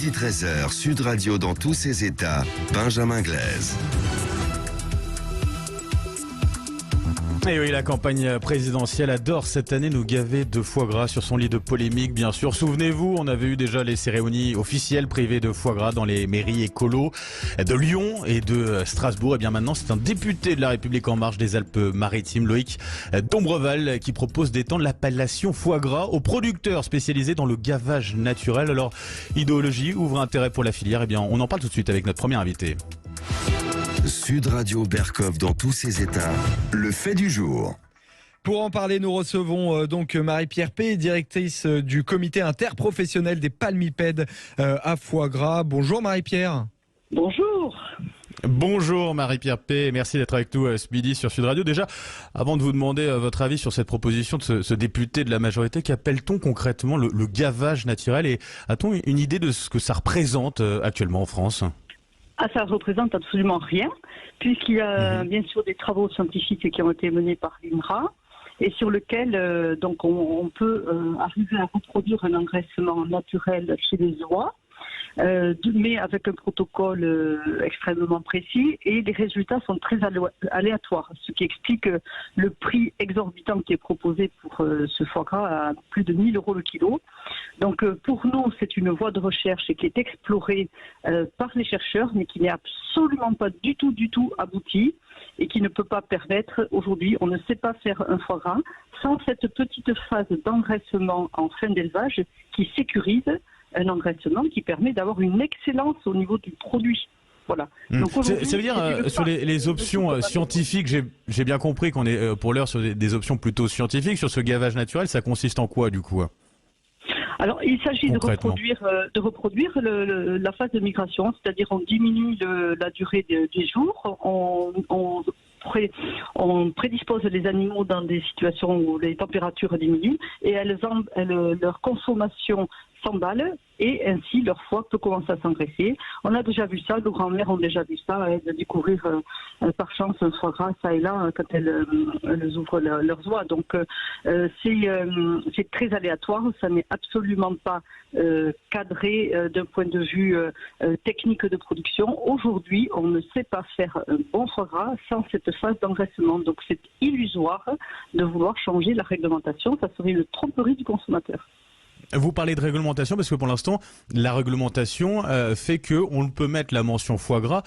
midi 13h, Sud Radio dans tous ses états, Benjamin Glaise. Et oui, la campagne présidentielle adore cette année nous gaver de foie gras sur son lit de polémique, bien sûr. Souvenez-vous, on avait eu déjà les cérémonies officielles privées de foie gras dans les mairies écolos de Lyon et de Strasbourg. Et bien maintenant, c'est un député de La République En Marche des Alpes-Maritimes, Loïc Dombreval, qui propose d'étendre l'appellation foie gras aux producteurs spécialisés dans le gavage naturel. Alors, idéologie ou vrai intérêt pour la filière? Eh bien, on en parle tout de suite avec notre premier invité. Sud Radio Berkov dans tous ses états, le fait du jour. Pour en parler, nous recevons donc Marie-Pierre P, directrice du comité interprofessionnel des palmipèdes à foie gras. Bonjour Marie-Pierre. Bonjour. Bonjour Marie-Pierre P, merci d'être avec nous ce midi sur Sud Radio. Déjà, avant de vous demander votre avis sur cette proposition de ce député de la majorité, qu'appelle-t-on concrètement le gavage naturel et a-t-on une idée de ce que ça représente actuellement en France ? Ça représente absolument rien, puisqu'il y a bien sûr des travaux scientifiques qui ont été menés par l'INRA et sur lesquels donc on peut arriver à reproduire un engraissement naturel chez les oies, mais avec un protocole extrêmement précis, et les résultats sont très aléatoires, ce qui explique le prix exorbitant qui est proposé pour ce foie gras à plus de 1 000 € le kilo. Donc pour nous, c'est une voie de recherche qui est explorée par les chercheurs, mais qui n'est absolument pas du tout aboutie et qui ne peut pas permettre, aujourd'hui, on ne sait pas faire un foie gras sans cette petite phase d'engraissement en fin d'élevage qui sécurise un engraissement qui permet d'avoir une excellence au niveau du produit. Voilà. Donc ça veut dire, sur les options scientifiques, j'ai bien compris qu'on est pour l'heure sur des options plutôt scientifiques. Sur ce gavage naturel, ça consiste en quoi du coup ? Alors, il s'agit de reproduire la phase de migration, c'est-à-dire on diminue la durée des jours, on prédispose les animaux dans des situations où les températures diminuent et leur consommation s'emballe et ainsi leur foie peut commencer à s'engraisser. On a déjà vu ça, nos grands-mères ont déjà vu ça, de découvrir par chance un foie gras ça et là quand elles ouvrent leurs oies. Donc c'est très aléatoire, ça n'est absolument pas cadré d'un point de vue technique de production. Aujourd'hui, on ne sait pas faire un bon foie gras sans cette phase d'engraissement. Donc c'est illusoire de vouloir changer la réglementation, ça serait une tromperie du consommateur. Vous parlez de réglementation parce que pour l'instant, la réglementation fait que on ne peut mettre la mention foie gras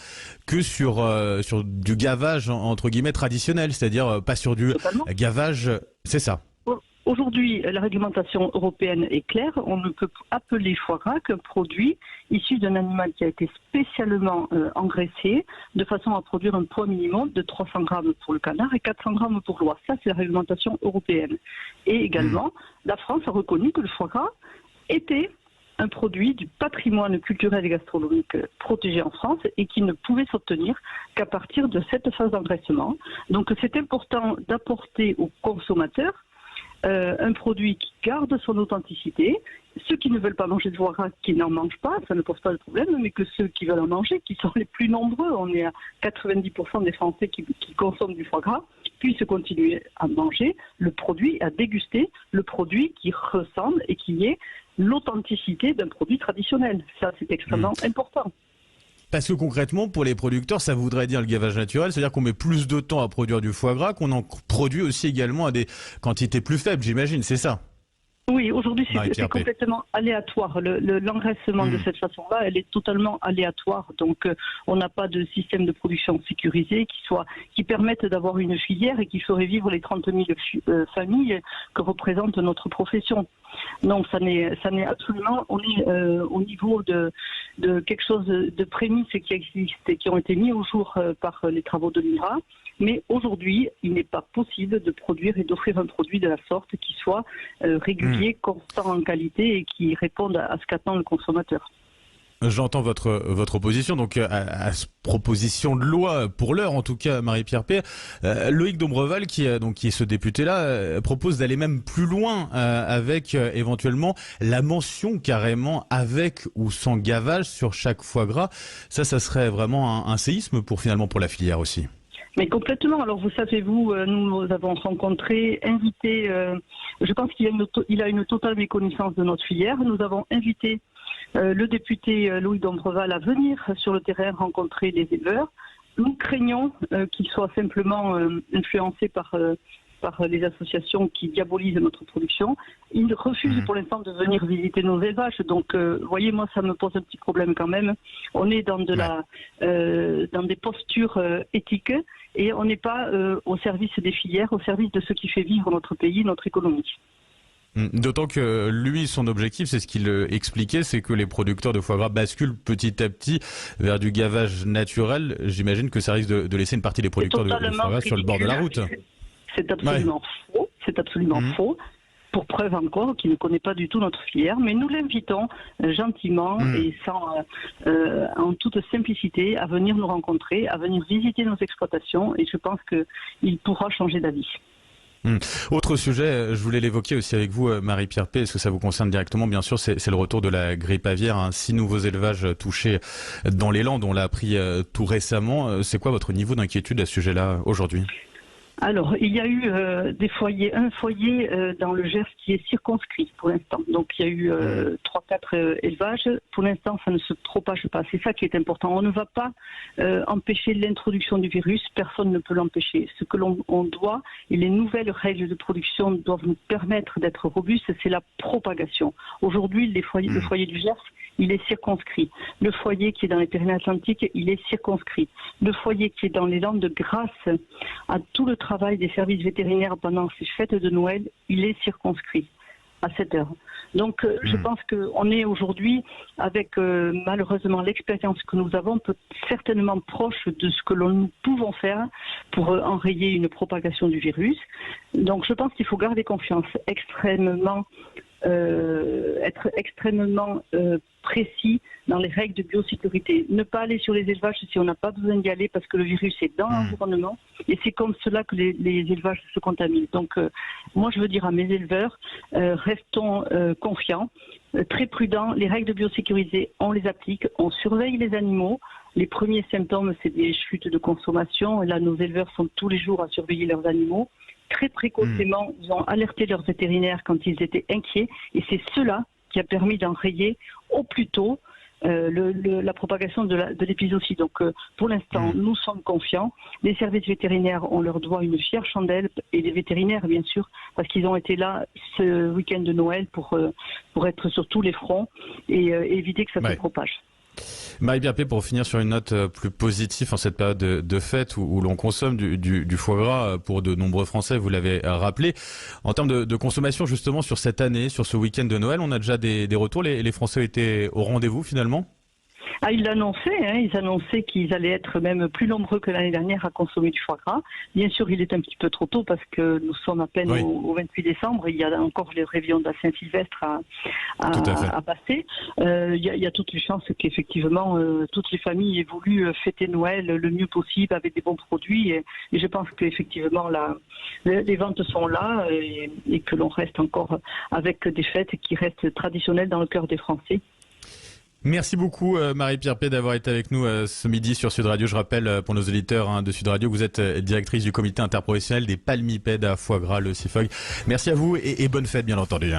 que sur du gavage entre guillemets traditionnel, c'est-à-dire pas sur du gavage, c'est ça. Aujourd'hui, la réglementation européenne est claire. On ne peut appeler foie gras qu'un produit issu d'un animal qui a été spécialement engraissé de façon à produire un poids minimum de 300 grammes pour le canard et 400 grammes pour l'oie. Ça, c'est la réglementation européenne. Et également, la France a reconnu que le foie gras était un produit du patrimoine culturel et gastronomique protégé en France et qui ne pouvait s'obtenir qu'à partir de cette phase d'engraissement. Donc, c'est important d'apporter aux consommateurs un produit qui garde son authenticité. Ceux qui ne veulent pas manger de foie gras, qui n'en mangent pas, ça ne pose pas de problème, mais que ceux qui veulent en manger, qui sont les plus nombreux, on est à 90% des Français qui consomment du foie gras, puissent continuer à manger le produit, à déguster le produit qui ressemble et qui est l'authenticité d'un produit traditionnel. Ça, c'est extrêmement important. Parce que concrètement, pour les producteurs, ça voudrait dire le gavage naturel, c'est-à-dire qu'on met plus de temps à produire du foie gras, qu'on en produit aussi également à des quantités plus faibles, j'imagine, c'est ça ? Oui, aujourd'hui c'est complètement aléatoire. L'engraissement de cette façon-là, elle est totalement aléatoire. Donc on n'a pas de système de production sécurisé qui permette d'avoir une filière et qui ferait vivre les 30 000 familles que représente notre profession. Non, ça n'est absolument. On est au niveau de quelque chose de prémices qui existe et qui ont été mis au jour par les travaux de l'INRA. Mais aujourd'hui, il n'est pas possible de produire et d'offrir un produit de la sorte qui soit régulier, constant en qualité et qui réponde à ce qu'attend le consommateur. J'entends votre opposition donc à cette proposition de loi pour l'heure en tout cas Marie-Pierre P. Loïc Dombreval qui est ce député là propose d'aller même plus loin avec éventuellement la mention carrément avec ou sans gavage sur chaque foie gras. Ça serait vraiment un séisme pour la filière aussi. Mais complètement. Alors vous savez, nous avons rencontré, invité, je pense qu'il a une totale méconnaissance de notre filière. Nous avons invité le député Louis Dombreval à venir sur le terrain rencontrer les éleveurs. Nous craignons qu'ils soient simplement influencés par les associations qui diabolisent notre production. Ils refusent pour l'instant de venir visiter nos élevages. Donc, voyez, moi, ça me pose un petit problème quand même. On est dans dans des postures éthiques et on n'est pas au service des filières, au service de ce qui fait vivre notre pays, notre économie. D'autant que lui, son objectif, c'est ce qu'il expliquait, c'est que les producteurs de foie gras basculent petit à petit vers du gavage naturel. J'imagine que ça risque de laisser une partie des producteurs de foie gras sur le bord de la route. C'est absolument faux. C'est absolument faux. Pour preuve encore qu'il ne connaît pas du tout notre filière, mais nous l'invitons gentiment et en toute simplicité à venir nous rencontrer, à venir visiter nos exploitations, et je pense qu'il pourra changer d'avis. Autre sujet, je voulais l'évoquer aussi avec vous, Marie-Pierre P, est-ce que ça vous concerne directement? Bien sûr, c'est le retour de la grippe aviaire. 6 nouveaux élevages touchés dans les Landes, on l'a appris tout récemment. C'est quoi votre niveau d'inquiétude à ce sujet-là aujourd'hui? Alors, il y a eu un foyer dans le Gers qui est circonscrit pour l'instant. Donc, il y a eu 3-4 élevages. Pour l'instant, ça ne se propage pas. C'est ça qui est important. On ne va pas empêcher l'introduction du virus. Personne ne peut l'empêcher. Ce que l'on doit, et les nouvelles règles de production doivent nous permettre d'être robustes, c'est la propagation. Aujourd'hui, le foyer du Gers, il est circonscrit. Le foyer qui est dans les Pyrénées-Atlantiques, il est circonscrit. Le foyer qui est dans les Landes, grâce à tout le travail des services vétérinaires pendant ces fêtes de Noël, il est circonscrit à cette heure. Donc je pense qu'on est aujourd'hui, avec malheureusement l'expérience que nous avons, peut certainement proche de ce que nous pouvons faire pour enrayer une propagation du virus. Donc je pense qu'il faut garder confiance, être extrêmement précis dans les règles de biosécurité. Ne pas aller sur les élevages si on n'a pas besoin d'y aller parce que le virus est dans l'environnement et c'est comme cela que les élevages se contaminent. Donc moi je veux dire à mes éleveurs, restons confiants, très prudents. Les règles de biosécurité, on les applique, on surveille les animaux. Les premiers symptômes, c'est des chutes de consommation. Et là, nos éleveurs sont tous les jours à surveiller leurs animaux. Très précocement, ils ont alerté leurs vétérinaires quand ils étaient inquiets. Et c'est cela qui a permis d'enrayer au plus tôt la propagation de l'épizootie. Donc pour l'instant, nous sommes confiants. Les services vétérinaires, on leur doit une fière chandelle, et les vétérinaires bien sûr, parce qu'ils ont été là ce week-end de Noël pour être sur tous les fronts et éviter que ça se propage. Marie-Pierre P, pour finir sur une note plus positive en cette période de fête où l'on consomme du foie gras pour de nombreux Français, vous l'avez rappelé. En termes de consommation justement sur cette année, sur ce week-end de Noël, on a déjà des retours. Les Français étaient au rendez-vous finalement? Ils l'annonçaient, ils annonçaient qu'ils allaient être même plus nombreux que l'année dernière à consommer du foie gras. Bien sûr, il est un petit peu trop tôt parce que nous sommes à peine au 28 décembre. Il y a encore les réveillons de la Saint-Sylvestre à passer. Il y a toutes les chances qu'effectivement, toutes les familles aient voulu fêter Noël le mieux possible avec des bons produits. Et je pense qu'effectivement, les ventes sont là et que l'on reste encore avec des fêtes qui restent traditionnelles dans le cœur des Français. Merci beaucoup Marie-Pierre P d'avoir été avec nous ce midi sur Sud Radio. Je rappelle pour nos auditeurs de Sud Radio que vous êtes directrice du comité interprofessionnel des palmipèdes à foie gras, le CIFOG. Merci à vous et bonne fête bien entendu.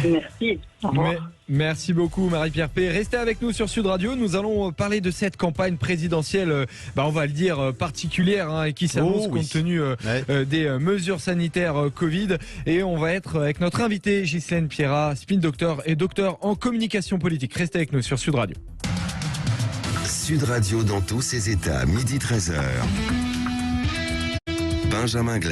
Merci. Au revoir. Merci beaucoup Marie-Pierre P. Restez avec nous sur Sud Radio. Nous allons parler de cette campagne présidentielle, on va le dire particulière, et qui s'annonce compte tenu des mesures sanitaires Covid. Et on va être avec notre invité Ghislaine Pierrat, spin doctor et docteur en communication politique. Restez avec nous sur Sud Radio. Sud Radio dans tous ses états, midi 13h. Benjamin Glay.